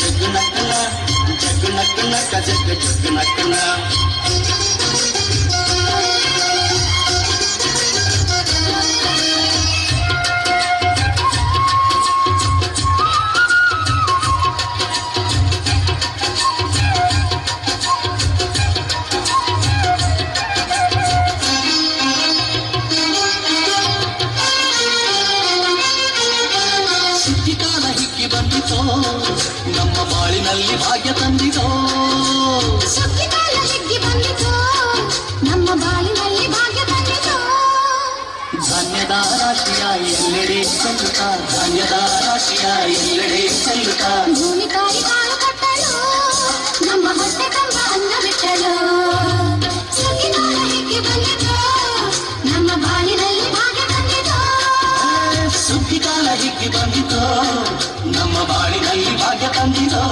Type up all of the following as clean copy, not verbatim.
ಜಗ್ ನಕ್ಕನ ಜಗ್ ನಕ್ ನಕ್ಕ ಜಗ್ ಜಗ್ ನಕ್ಕನ ನಮ್ಮ ಬಾಳಿನಲ್ಲಿ ಭಾಗ್ಯ ತಂದಿತೋ ಸುಗ್ಗಿಕಾಲ ಹಿಗ್ಗಿ ಬಂದಿತೋ ನಮ್ಮ ಬಾಳಿನಲ್ಲಿ ಭಾಗ್ಯ ತಂದಿತೋ ಧಾನ್ಯದ ರಾಶಿಯ ಎಲ್ಲೆಡೆ ಚೆಲ್ಲುತ್ತಾ ಧಾನ್ಯದ ರಾಶಿಯ ಎಲ್ಲೆಡೆ ಚೆಲ್ಲುತ್ತಾ ಭೂಮಿ ತಾಯಿ ಕಾಳು ಕೊಟ್ಟಳು ನಮ್ಮ ಹೊಟ್ಟೆ ತುಂಬ ಅನ್ನ ಬಿಟ್ಟಳು ಸುಗ್ಗಿಕಾಲ ಹಿಗ್ಗಿ ಬಂದಿತೋ ನಮ್ಮ ಬಾಳಿನಲ್ಲಿ ಭಾಗ್ಯ ತಂದಿತೋ ಸುಗ್ಗಿಕಾಲ ಹಿಗ್ಗಿ ಬಂದಿತೋ ನಮ್ಮ ಬಾಳಿನಲ್ಲಿ ಭಾಗ್ಯ ತಂದಿತೋ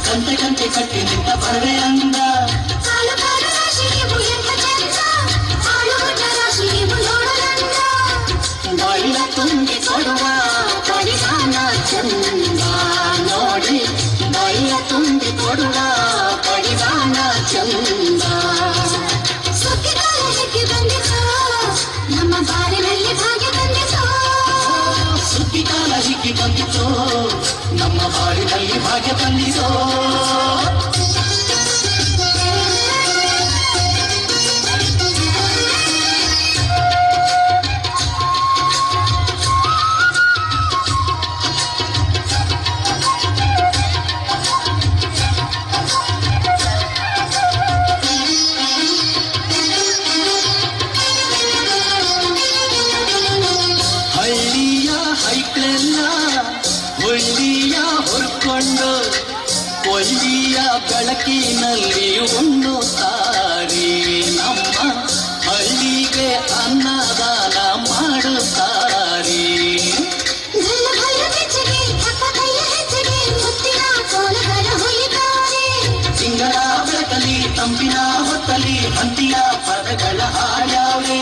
ಕಂತೆ ಕಂತೆ ಕಟ್ಟಿ ನಿಂತ ಬರವೆ ಅಂದ ಬಳ್ಳ ತುಂಬಿ ಕೊಡುವ ಪಡಿದಾನ ಚಂದ ನೋಡಿ ಬಳ್ಳ ತುಂಬಿ ಕೊಡುವ ಪಡಿದಾನ ಚಂದ ಸುಗ್ಗಿಕಾಲ ಹಿಗ್ಗಿ ಬಂದಿತೋ ನಮ್ಮ ಬಾಳಿನಲ್ಲಿ ಭಾಗ್ಯ ತಂದಿತೋ ಸುಗ್ಗಿಕಾಲ ಹಿಗ್ಗಿ ಬಂದಿತೋ ನಮ್ಮ ಬಾಳಿನಲ್ಲಿ ಭಾಗ್ಯ ತಂದಿತೋ ಹಳ್ಳಿಯ ಹೈಕ್ಳೆಲ್ಲ ಹೊಳ್ಳಿಯ ಹೊರ್ಕೊಂಡು ಕೊಲ್ಲಿಯ ಬೆಳಕಿನಲ್ಲಿ ಉಣ್ಣುತ್ತಾರೆ ನಮ್ಮ ಹಳ್ಳಿಗೆ ಅನ್ನದಾನ ಮಾಡುತ್ತಾರೆ ತಿಂಗಳ ಬೆಳಕಲಿ ತಂಪಿನ ಹೊತ್ತಲಿ ಹಂತಿಯ ಪದಗಳ ಹಾಡಾವೆ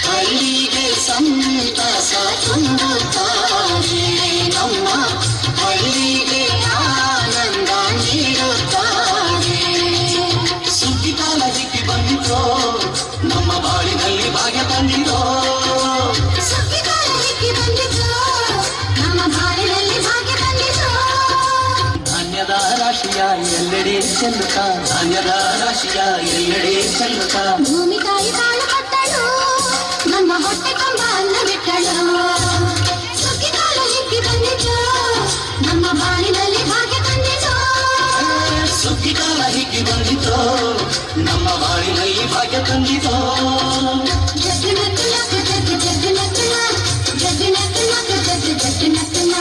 ಹಳ್ಳಿಗೆ ಸಂತಸ ತುಂಬುತ್ತಾರೆ ನಮ್ಮ ಹಳ್ಳಿಗೆ ಆನಂದ ನೀಡುತ್ತಾರೆ ಸುಗ್ಗಿಕಾಲ ಹಿಗ್ಗಿ ಬಂದಿತೋ ನಮ್ಮ ಬಾಳಿನಲ್ಲಿ ಭಾಗ್ಯ ತಂದಿತೋ ಸುಗ್ಗಿಕಾಲ ಹಿಗ್ಗಿ ಬಂದಿತೋ ನಮ್ಮ ಬಾಳಿನಲ್ಲಿ ಭಾಗ್ಯ ತಂದಿತೋ ಧಾನ್ಯದ ರಾಶಿಯ ಎಲ್ಲೆಡೆ ಚೆಲ್ಲುತ್ತಾ ಧಾನ್ಯದ ರಾಶಿಯ ಎಲ್ಲೆಡೆ ಚೆಲ್ಲುತ್ತಾ ಭೂಮಿ ತಾಯಿ ಕಾಳು ಕೊಟ್ಟಳು ನಮ್ಮ ಹೊಟ್ಟೆ ತುಂಬ ಅನ್ನ ಬಿಟ್ಟಳು ಸುಗ್ಗಿಕಾಲ ಹಿಗ್ಗಿ ಬಂದಿತೋ ನಮ್ಮ ಬಾಳಿನಲ್ಲಿ ಭಾಗ್ಯ ತಂದಿತೋ ಸುಗ್ಗಿಕಾಲ ಹಿಗ್ಗಿ ಬಂದಿತೋ ನಮ್ಮ ಬಾಳಿನಲ್ಲಿ ಭಾಗ್ಯ ತಂದಿತೋ ಜಗ್ ನಕ್ ನಕ್ ಜಗ್ ಜಗ್ ನಕ್ಕನ ಜಗ್ ನಕ್ ನಕ್ ಜಗ್ ಜಗ್ ನಕ್ಕನ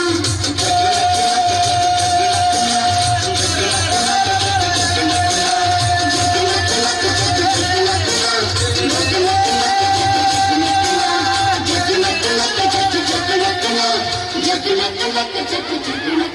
जग नक नक जग जग नक